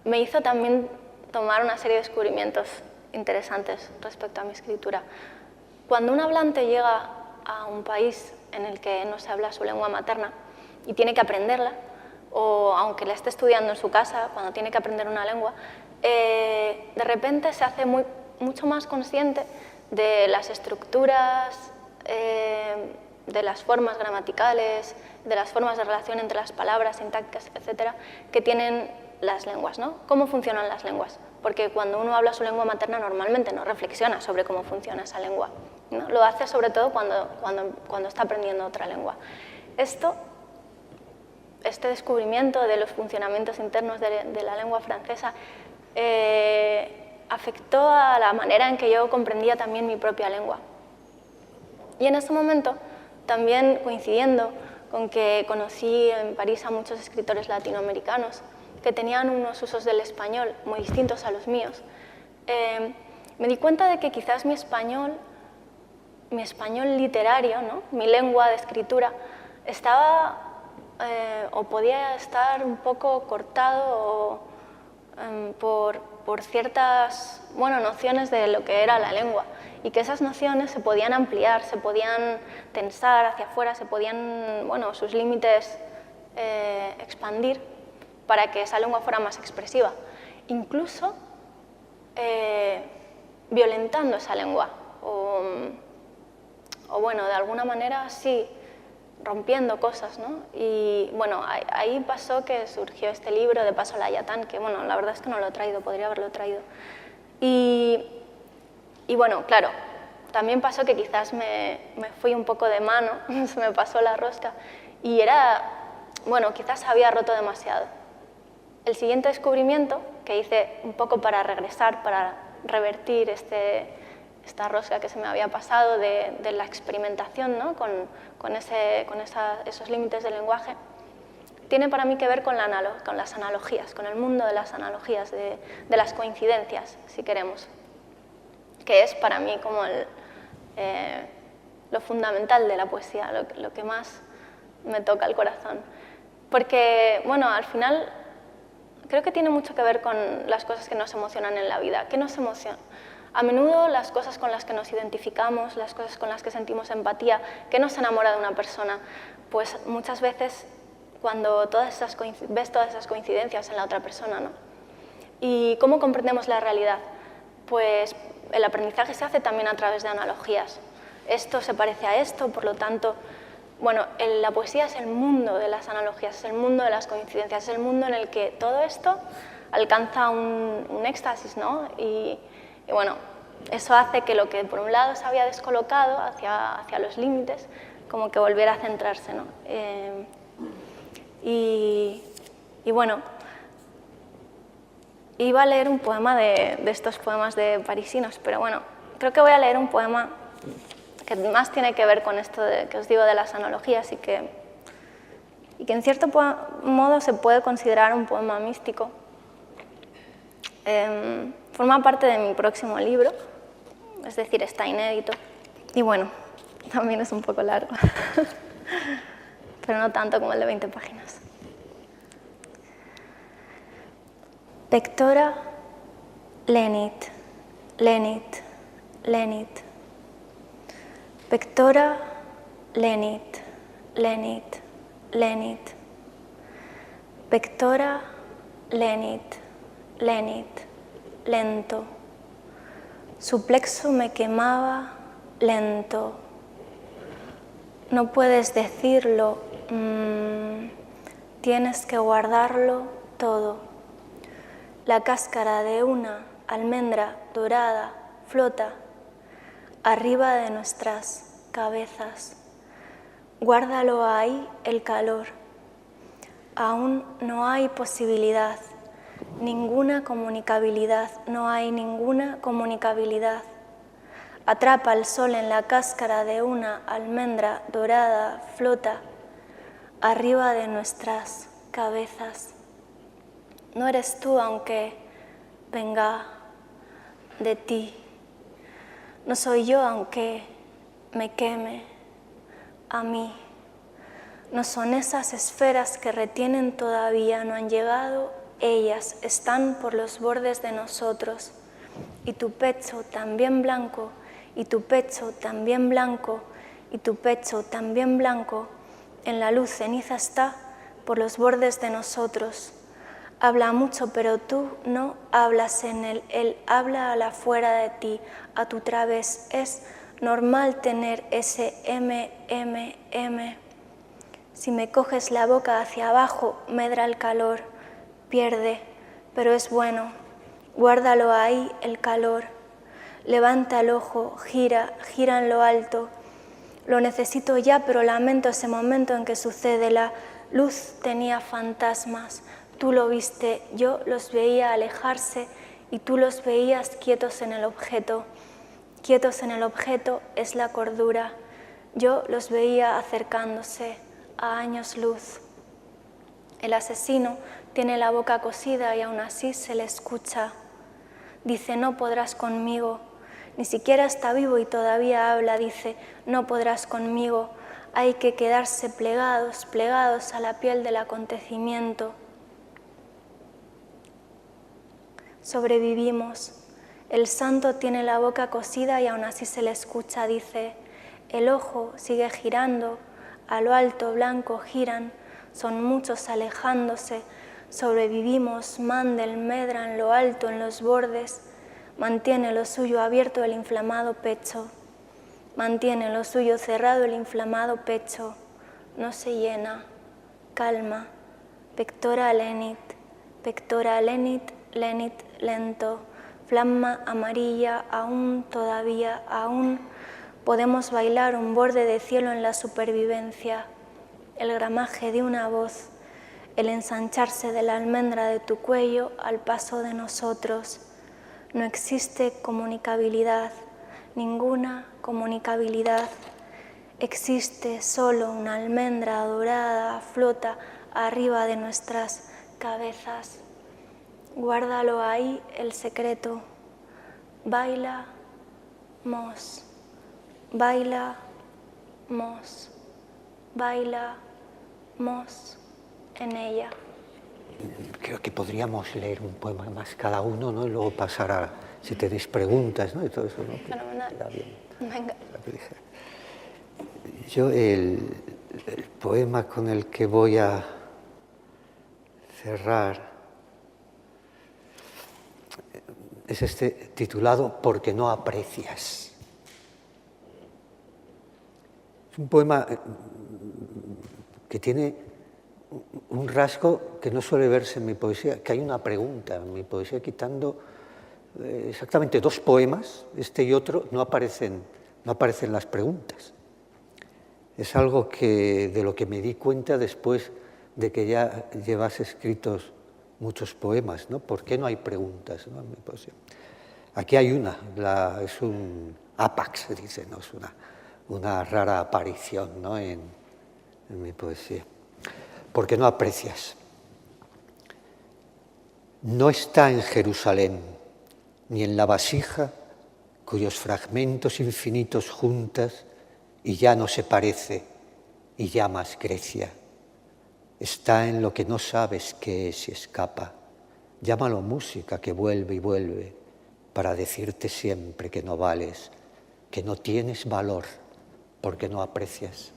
me hizo también tomar una serie de descubrimientos interesantes respecto a mi escritura. Cuando un hablante llega a un país en el que no se habla su lengua materna y tiene que aprenderla, o aunque la esté estudiando en su casa, cuando tiene que aprender una lengua, de repente se hace mucho más consciente de las estructuras, de las formas gramaticales, de las formas de relación entre las palabras, sintácticas, etcétera, que tienen las lenguas, ¿no? ¿Cómo funcionan las lenguas? Porque cuando uno habla su lengua materna normalmente no reflexiona sobre cómo funciona esa lengua, ¿no? Lo hace sobre todo cuando está aprendiendo otra lengua. Este descubrimiento de los funcionamientos internos de la lengua francesa afectó a la manera en que yo comprendía también mi propia lengua. Y en ese momento, también coincidiendo con que conocí en París a muchos escritores latinoamericanos que tenían unos usos del español muy distintos a los míos, me di cuenta de que quizás mi español literario, ¿no? Mi lengua de escritura, estaba o podía estar un poco cortado por ciertas nociones de lo que era la lengua, y que esas nociones se podían ampliar, se podían tensar hacia afuera, se podían, sus límites expandir para que esa lengua fuera más expresiva, incluso violentando esa lengua, o de alguna manera sí, rompiendo cosas, ¿no? Y ahí pasó que surgió este libro de Paso Layatán, que la verdad es que no lo he traído, podría haberlo traído. Y claro, también pasó que quizás me fui un poco de mano, se me pasó la rosca, y quizás había roto demasiado. El siguiente descubrimiento que hice un poco para regresar, para revertir esta rosca que se me había pasado de la experimentación, ¿no? con esos límites del lenguaje, tiene para mí que ver con las analogías, con el mundo de las analogías, de las coincidencias, si queremos, que es para mí como lo fundamental de la poesía, lo que más me toca el corazón. Porque, al final, creo que tiene mucho que ver con las cosas que nos emocionan en la vida. ¿Qué nos emociona? A menudo las cosas con las que nos identificamos, las cosas con las que sentimos empatía, ¿qué nos enamora de una persona? Pues muchas veces cuando ves todas esas coincidencias en la otra persona, ¿no? ¿Y cómo comprendemos la realidad? Pues el aprendizaje se hace también a través de analogías. Esto se parece a esto, por lo tanto, la poesía es el mundo de las analogías, es el mundo de las coincidencias, es el mundo en el que todo esto alcanza un éxtasis, ¿no? Y eso hace que lo que por un lado se había descolocado hacia los límites, como que volviera a centrarse, ¿no? Iba a leer un poema de estos poemas de parisinos, pero creo que voy a leer un poema que más tiene que ver con esto que os digo de las analogías y que en cierto modo se puede considerar un poema místico. Forma parte de mi próximo libro, es decir, está inédito. Y también es un poco largo, pero no tanto como el de 20 páginas. Pectora lenit, lenit, lenit. Pectora lenit, lenit, lenit. Pectora lenit, lenit, lento. Su plexo me quemaba lento. No puedes decirlo, tienes que guardarlo todo. La cáscara de una almendra dorada flota arriba de nuestras cabezas. Guárdalo ahí el calor. Aún no hay posibilidad, ninguna comunicabilidad, no hay ninguna comunicabilidad. Atrapa el sol en la cáscara de una almendra dorada flota arriba de nuestras cabezas. No eres tú aunque venga de ti. No soy yo aunque me queme a mí. No son esas esferas que retienen todavía, no han llegado, ellas están por los bordes de nosotros. Y tu pecho también blanco, y tu pecho también blanco, y tu pecho también blanco, en la luz ceniza está por los bordes de nosotros. Habla mucho, pero tú no hablas en él habla a la fuera de ti, a tu través. Es normal tener ese M. Si me coges la boca hacia abajo, medra el calor, pierde, pero es bueno. Guárdalo ahí, el calor. Levanta el ojo, gira en lo alto. Lo necesito ya, pero lamento ese momento en que sucede. La luz tenía fantasmas. Tú lo viste, yo los veía alejarse y tú los veías quietos en el objeto. Quietos en el objeto es la cordura. Yo los veía acercándose a años luz. El asesino tiene la boca cosida y aún así se le escucha. Dice, no podrás conmigo. Ni siquiera está vivo y todavía habla. Dice, no podrás conmigo. Hay que quedarse plegados a la piel del acontecimiento. Sobrevivimos. El santo tiene la boca cosida y aún así se le escucha. Dice, el ojo sigue girando, a lo alto blanco giran, son muchos alejándose. Sobrevivimos, Mandel medra en lo alto, en los bordes. Mantiene lo suyo abierto el inflamado pecho. Mantiene lo suyo cerrado el inflamado pecho. No se llena. Calma. Pectora lenit, lenit lento. Flama amarilla, aún, todavía, aún. Podemos bailar un borde de cielo en la supervivencia. El gramaje de una voz. El ensancharse de la almendra de tu cuello al paso de nosotros. No existe comunicabilidad, ninguna comunicabilidad. Existe solo una almendra dorada, flota arriba de nuestras cabezas. Guárdalo ahí, el secreto. Baila, mos. Baila, mos. Baila, mos. En ella. Creo que podríamos leer un poema más cada uno, ¿no? Y luego pasar a, si tenéis preguntas, ¿no? Y todo eso, ¿no? Fenomenal. Queda bien. Venga. Yo el poema con el que voy a cerrar es este titulado Porque no aprecias. Es un poema que tiene un rasgo que no suele verse en mi poesía, que hay una pregunta en mi poesía, quitando exactamente 2 poemas, este y otro, no aparecen las preguntas. Es algo de lo que me di cuenta después de que ya llevas escritos muchos poemas, ¿no? ¿Por qué no hay preguntas, ¿no? en mi poesía? Aquí hay una, es un ápax, se dice, ¿no? Es una rara aparición, ¿no? en mi poesía. Porque no aprecias. No está en Jerusalén, ni en la vasija, cuyos fragmentos infinitos juntas y ya no se parece, y llamas Grecia. Está en lo que no sabes qué es y escapa. Llámalo música que vuelve y vuelve para decirte siempre que no vales, que no tienes valor porque no aprecias.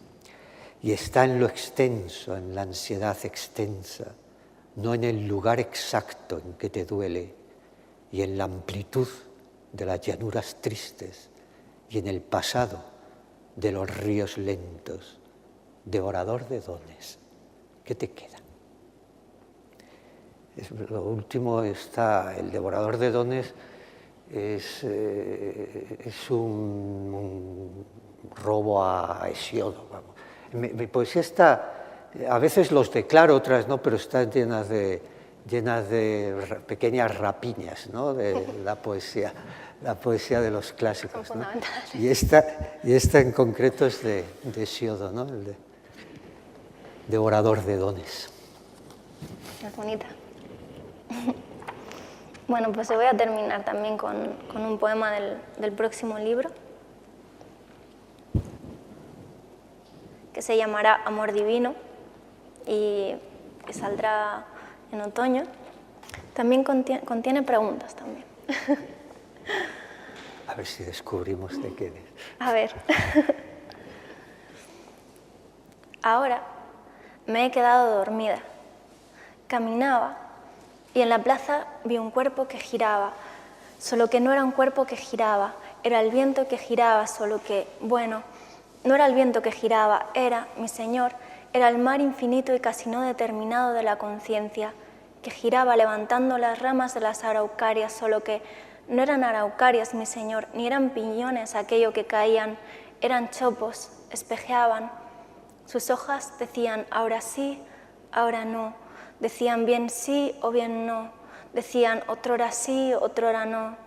Y está en lo extenso, en la ansiedad extensa, no en el lugar exacto en que te duele, y en la amplitud de las llanuras tristes, y en el pasado de los ríos lentos. Devorador de dones, ¿qué te queda? Lo último está, el devorador de dones es un robo a Hesíodo, vamos. Mi poesía está, a veces los declaro, otras no, pero están llenas de pequeñas rapiñas, ¿no? De la poesía de los clásicos, ¿no? Y esta en concreto es de Hesíodo, ¿no? El de devorador de dones. Es bonita. Bueno, pues yo voy a terminar también con un poema del próximo libro, que se llamará Amor Divino y que saldrá en otoño. También contiene preguntas también. A ver si descubrimos de qué es. A ver. Ahora me he quedado dormida. Caminaba y en la plaza vi un cuerpo que giraba, solo que no era un cuerpo que giraba, era el viento que giraba, solo que, bueno, no era el viento que giraba, era, mi Señor, era el mar infinito y casi no determinado de la conciencia, que giraba levantando las ramas de las araucarias, solo que no eran araucarias, mi Señor, ni eran piñones aquello que caían, eran chopos, espejeaban. Sus hojas decían ahora sí, ahora no, decían bien sí o bien no, decían otrora sí, otrora no.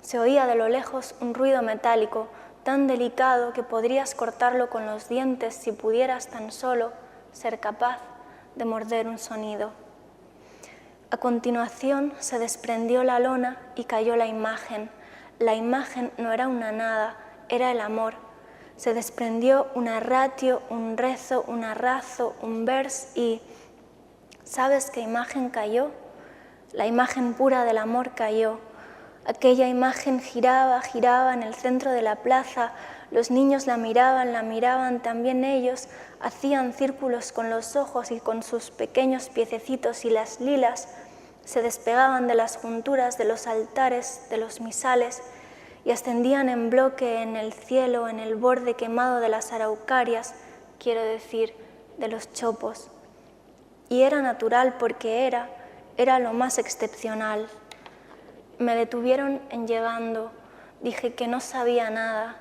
Se oía de lo lejos un ruido metálico tan delicado que podrías cortarlo con los dientes si pudieras tan solo ser capaz de morder un sonido. A continuación se desprendió la lona y cayó la imagen. La imagen no era una nada, era el amor. Se desprendió una ratio, un rezo, un arrazo, un vers y... ¿sabes qué imagen cayó? La imagen pura del amor cayó. Aquella imagen giraba, giraba en el centro de la plaza. Los niños la miraban, también ellos hacían círculos con los ojos y con sus pequeños piececitos y las lilas se despegaban de las junturas de los altares, de los misales y ascendían en bloque en el cielo, en el borde quemado de las araucarias, quiero decir, de los chopos. Y era natural porque era lo más excepcional. Me detuvieron en llegando, dije que no sabía nada.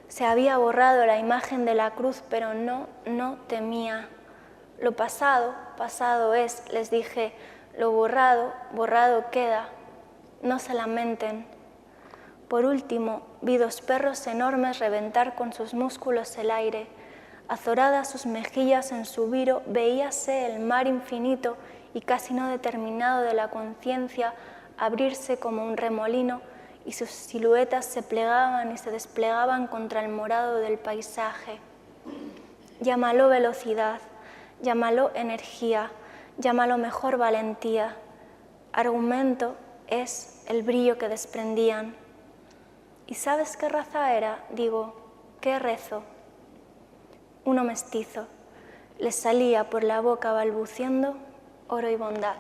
Se había borrado la imagen de la cruz, pero no temía. Lo pasado, pasado es, les dije, lo borrado, borrado queda. No se lamenten. Por último, vi 2 perros enormes reventar con sus músculos el aire. Azoradas sus mejillas en su viro, veíase el mar infinito y casi no determinado de la conciencia abrirse como un remolino y sus siluetas se plegaban y se desplegaban contra el morado del paisaje. Llámalo velocidad, llámalo energía, llámalo mejor valentía. Argumento es el brillo que desprendían. ¿Y sabes qué raza era? Digo, ¿qué rezo? Uno mestizo. Les salía por la boca balbuciendo oro y bondad.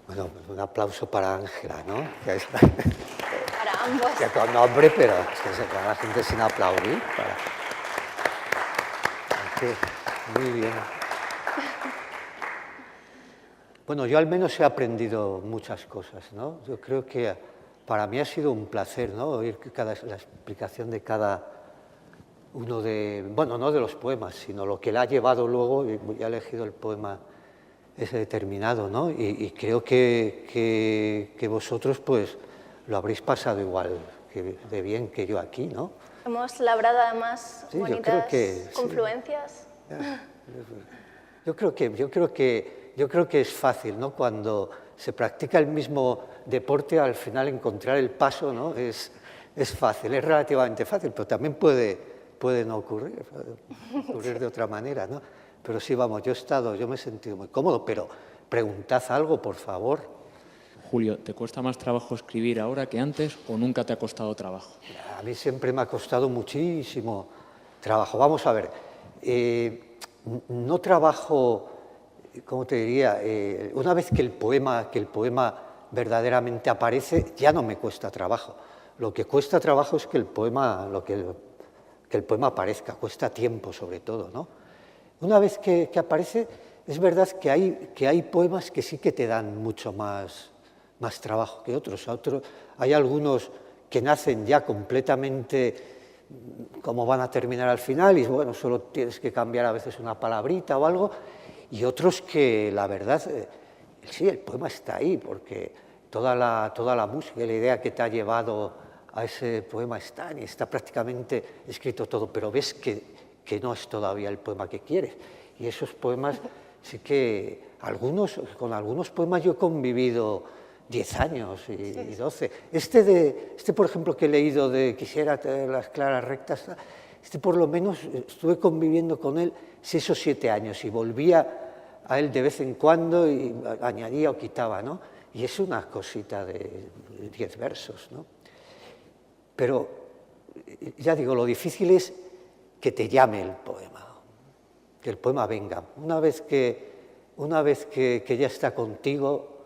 Bueno, pues un aplauso para Ángela, ¿no? Para ambos. Que con nombre, pero es que se queda la gente sin aplaudir. Muy bien. Bueno, yo al menos he aprendido muchas cosas, ¿no? Yo creo que para mí ha sido un placer, ¿no? Oír la explicación de cada uno de, bueno, no de los poemas, sino lo que le ha llevado luego, y ya he elegido el poema ese determinado, ¿no? Y creo que vosotros, pues, lo habréis pasado igual de bien que yo aquí, ¿no? Hemos labrado además sí, bonitas confluencias. Sí. Yo creo que es fácil, ¿no? Cuando se practica el mismo deporte, al final encontrar el paso, ¿no? Es fácil, es relativamente fácil, pero también puede no ocurrir, de otra manera, ¿no? Pero sí, vamos, yo me he sentido muy cómodo, pero preguntad algo, por favor. Julio, ¿te cuesta más trabajo escribir ahora que antes o nunca te ha costado trabajo? A mí siempre me ha costado muchísimo trabajo. Vamos a ver, no trabajo, ¿cómo te diría? Una vez que el poema verdaderamente aparece, ya no me cuesta trabajo. Lo que cuesta trabajo es que el poema aparezca, cuesta tiempo sobre todo, ¿no? Una vez que aparece, es verdad que hay poemas que sí que te dan mucho más trabajo que otros. Hay algunos que nacen ya completamente como van a terminar al final y bueno, solo tienes que cambiar a veces una palabrita o algo, y otros que la verdad, sí, el poema está ahí, porque toda la música y la idea que te ha llevado a ese poema está, y está prácticamente escrito todo, pero ves que no es todavía el poema que quieres. Y esos poemas, sí que con algunos poemas yo he convivido 10 años y 12. Este, por ejemplo, que he leído de Quisiera tener las claras rectas, por lo menos estuve conviviendo con él 6 o 7 años y volvía a él de vez en cuando y añadía o quitaba, ¿no? Y es una cosita de 10 versos, ¿no? Pero, ya digo, lo difícil es que te llame el poema. el poema venga. Una vez que ya está contigo,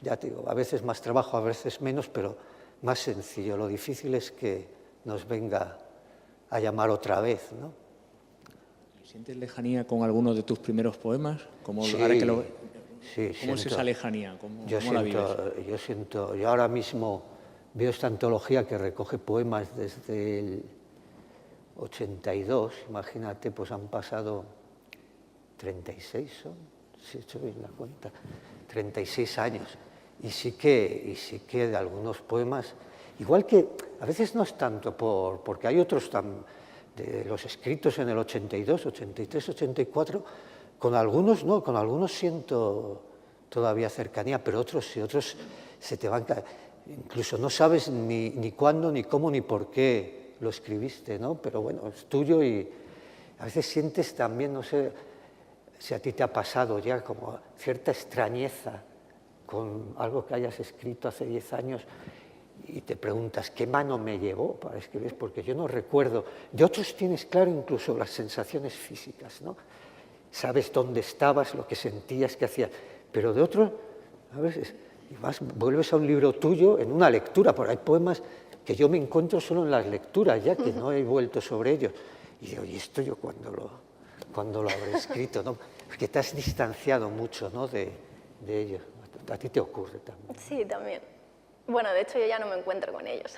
ya te digo, a veces más trabajo, a veces menos, pero más sencillo. Lo difícil es que nos venga a llamar otra vez, ¿no? ¿Sientes lejanía con alguno de tus primeros poemas? ¿Cómo, Sí, ahora que sí, ¿cómo es esa lejanía? ¿Cómo la vives? Yo ahora mismo veo esta antología que recoge poemas desde el 82, imagínate, pues han pasado 36, si he hecho bien la cuenta, 36 años. Y sí que de algunos poemas, igual que a veces no es tanto porque hay otros de los escritos en el 82, 83, 84, con algunos no, con algunos siento todavía cercanía, pero otros sí, otros se te van, incluso no sabes ni cuándo, ni cómo, ni por qué lo escribiste, ¿no? Pero bueno, es tuyo y a veces sientes también, no sé si a ti te ha pasado ya, como cierta extrañeza con algo que hayas escrito hace 10 años y te preguntas, ¿qué mano me llevó para escribir? Porque yo no recuerdo. De otros tienes claro incluso las sensaciones físicas, ¿no? Sabes dónde estabas, lo que sentías, qué hacías. Pero de otros, a veces, vuelves a un libro tuyo en una lectura, porque hay poemas que yo me encuentro solo en las lecturas, ya que no he vuelto sobre ellos. Y digo, ¿y esto yo cuándo lo habré escrito? ¿No? Porque te has distanciado mucho, ¿no?, de ellos. ¿A ti te ocurre también? Sí, también. Bueno, de hecho yo ya no me encuentro con ellos.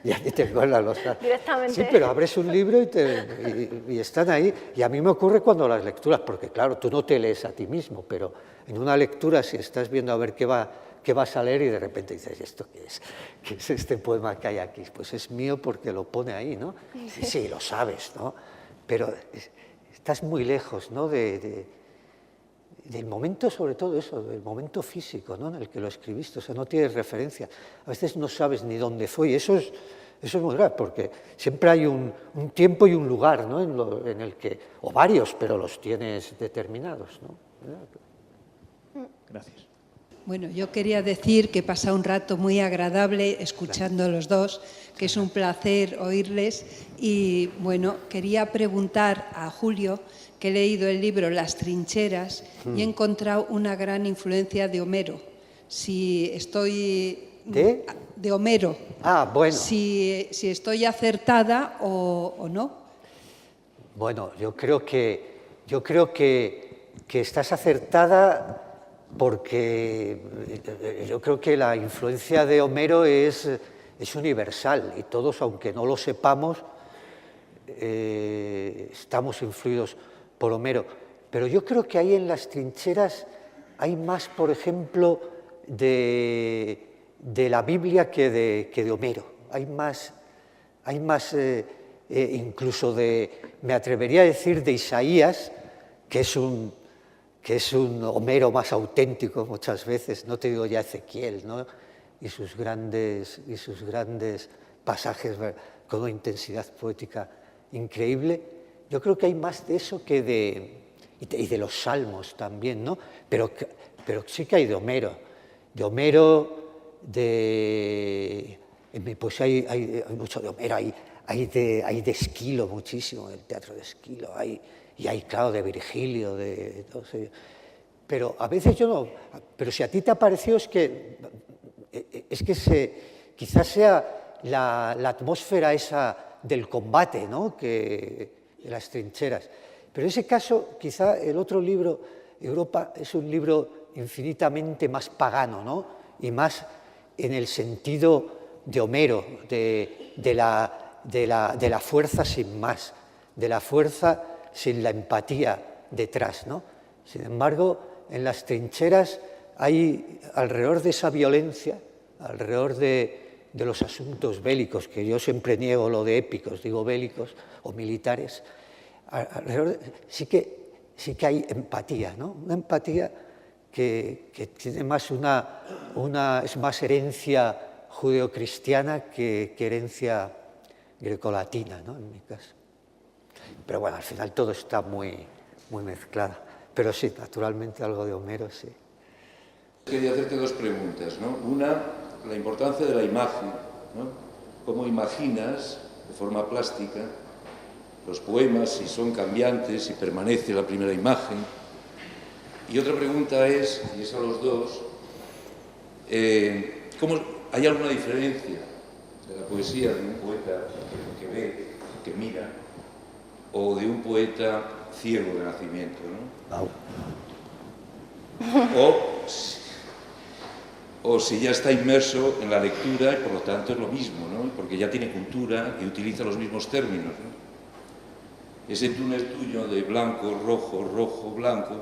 Ya ni te acuerdas los... Directamente. Sí, pero abres un libro y están ahí. Y a mí me ocurre cuando las lecturas, porque claro, tú no te lees a ti mismo, pero en una lectura si estás viendo a ver qué vas a leer y de repente dices, ¿esto qué es? ¿Qué es este poema que hay aquí? Pues es mío porque lo pone ahí, ¿no? Sí, sí, lo sabes, ¿no? Pero estás muy lejos, ¿no?, del momento, sobre todo eso, del momento físico, ¿no?, en el que lo escribiste, o sea, no tienes referencia. A veces no sabes ni dónde fue, y eso es muy grave, porque siempre hay un tiempo y un lugar, ¿no?, en el que, o varios, pero los tienes determinados, ¿no? Gracias. Bueno, yo quería decir que he pasado un rato muy agradable escuchando a los dos, que es un placer oírles, y bueno, quería preguntar a Julio, que he leído el libro Las trincheras y he encontrado una gran influencia de Homero. Si estoy... De Homero. Ah, bueno. Si estoy acertada o no. Bueno, yo creo que estás acertada porque yo creo que la influencia de Homero es universal y todos, aunque no lo sepamos, estamos influidos por Homero. Pero yo creo que ahí en Las trincheras hay más, por ejemplo, de la Biblia que de Homero. Hay más incluso me atrevería a decir, de Isaías, que es un Homero más auténtico muchas veces, no te digo ya Ezequiel, ¿no?, y sus grandes pasajes con una intensidad poética increíble. Yo creo que hay más de eso que de los salmos también, ¿no? Pero sí que hay de Homero. Pues hay mucho de Homero, hay de Esquilo muchísimo, del teatro de Esquilo, y hay, claro, de Virgilio, de todos ellos. Pero a veces yo no... Pero si a ti te ha parecido es que quizás sea la atmósfera esa del combate, ¿no?, de las trincheras. Pero en ese caso, quizá el otro libro, Europa, es un libro infinitamente más pagano, ¿no?, y más en el sentido de Homero, de la fuerza sin más, de la fuerza sin la empatía detrás, ¿no? Sin embargo, en Las trincheras hay, alrededor de esa violencia, alrededor de los asuntos bélicos, que yo siempre niego lo de épicos, digo bélicos o militares, sí que hay empatía, ¿no? Una empatía que tiene más es más herencia judeocristiana que herencia grecolatina, ¿no?, en mi caso. Pero bueno, al final todo está muy mezclado. Pero sí, naturalmente algo de Homero, sí. Quería hacerte dos preguntas, ¿no? Una, la importancia de la imagen, ¿no? ¿Cómo imaginas, de forma plástica, los poemas, si son cambiantes, si permanece la primera imagen. Y otra pregunta es, y es a los dos, ¿hay alguna diferencia de la poesía de un poeta que ve, que mira, o de un poeta ciego de nacimiento, ¿no? O si ya está inmerso en la lectura y por lo tanto es lo mismo, ¿no? Porque ya tiene cultura y utiliza los mismos términos, ¿no? Ese túnel tuyo de blanco, rojo, rojo, blanco,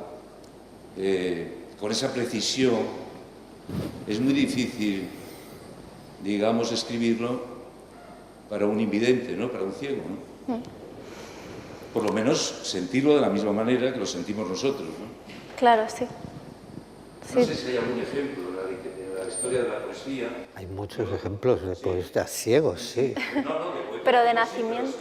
con esa precisión, es muy difícil, digamos, escribirlo para un invidente, ¿no? Para un ciego, ¿no? Por lo menos sentirlo de la misma manera que lo sentimos nosotros, ¿no? Claro, sí. No sé si hay algún ejemplo en la historia de la poesía. Hay muchos ejemplos de poetas ciegos, sí. Pero de nacimiento.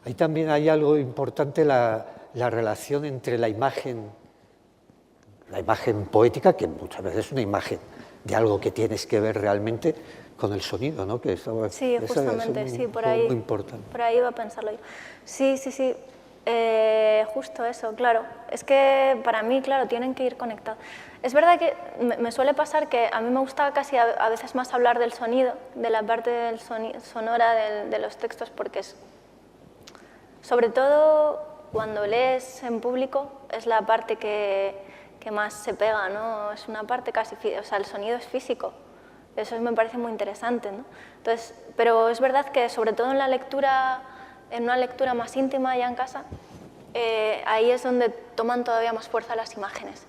Ahí también hay algo importante, la relación entre la imagen poética, que muchas veces es una imagen de algo que tienes que ver realmente, con el sonido, ¿no? Que sí, justamente, sí, por ahí, muy importante. Por ahí iba a pensarlo yo. Sí, sí, sí, justo eso, claro. Es que para mí, claro, tienen que ir conectados. Es verdad que me suele pasar que a mí me gusta casi a veces más hablar del sonido, de la parte del sonora de los textos, porque es, sobre todo cuando lees en público, es la parte que más se pega, ¿no? Es una parte casi, o sea, el sonido es físico. Eso me parece muy interesante, ¿no? Entonces, pero es verdad que sobre todo en la lectura, en una lectura más íntima ya en casa, ahí es donde toman todavía más fuerza las imágenes.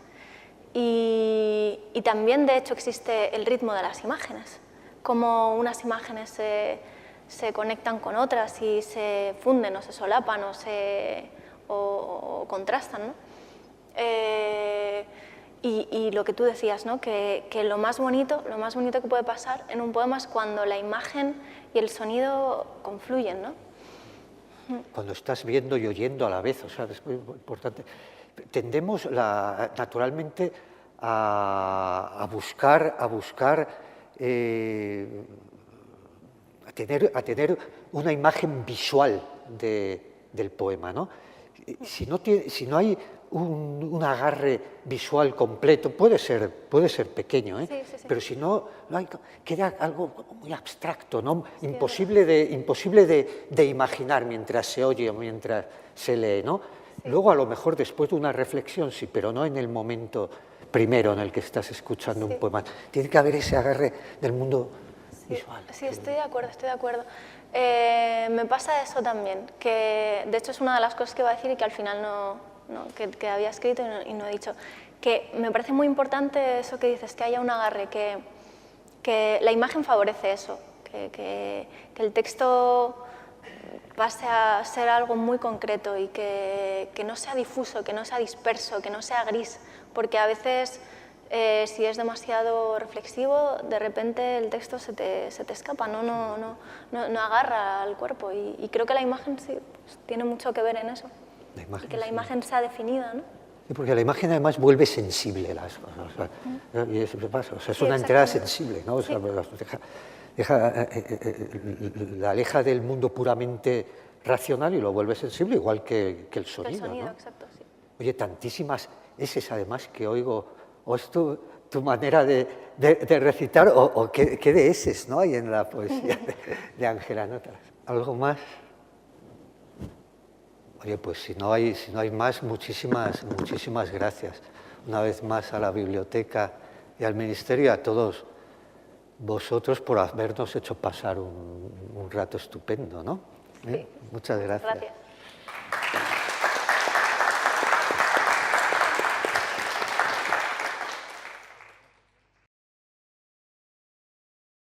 Y también, de hecho, existe el ritmo de las imágenes, cómo unas imágenes se conectan con otras y se funden o se solapan o contrastan, ¿no? Y lo que tú decías, ¿no? que lo más bonito que puede pasar en un poema es cuando la imagen y el sonido confluyen, ¿no? Cuando estás viendo y oyendo a la vez, o sea, es muy importante. Tendemos naturalmente a tener una imagen visual del poema, ¿no? Si no hay un agarre visual completo, puede ser pequeño, ¿eh? Sí. Pero si no hay, queda algo muy abstracto, ¿no? Imposible de imaginar mientras se oye o mientras se lee, ¿no? Sí. Luego, a lo mejor, después de una reflexión, sí, pero no en el momento primero en el que estás escuchando un poema. Tiene que haber ese agarre del mundo visual. Sí, estoy de acuerdo, me pasa eso también, que de hecho es una de las cosas que iba a decir y que al final que había escrito y no he dicho, que me parece muy importante eso que dices, que haya un agarre, que la imagen favorece eso, que el texto pase a ser algo muy concreto y que no sea difuso, que no sea disperso, que no sea gris, porque a veces si es demasiado reflexivo, de repente el texto se te escapa, no agarra al cuerpo y creo que la imagen sí, pues, tiene mucho que ver en eso. Y que la imagen sea definida, ¿no? Sí, porque la imagen además vuelve sensible las cosas. O sea, y eso pasa. O sea, es una entrada sensible, ¿no? O sea, la aleja del mundo puramente racional y lo vuelve sensible, igual que el sonido. El sonido, ¿no? exacto, sí. Oye, tantísimas eses además que oigo, o es tu manera de recitar, o qué de eses, ¿no? Hay en la poesía de Ángela Notas. ¿Algo más? Oye, pues si no hay más, muchísimas gracias. Una vez más a la biblioteca y al Ministerio y a todos vosotros por habernos hecho pasar un rato estupendo, ¿no? Sí. Muchas gracias. Gracias.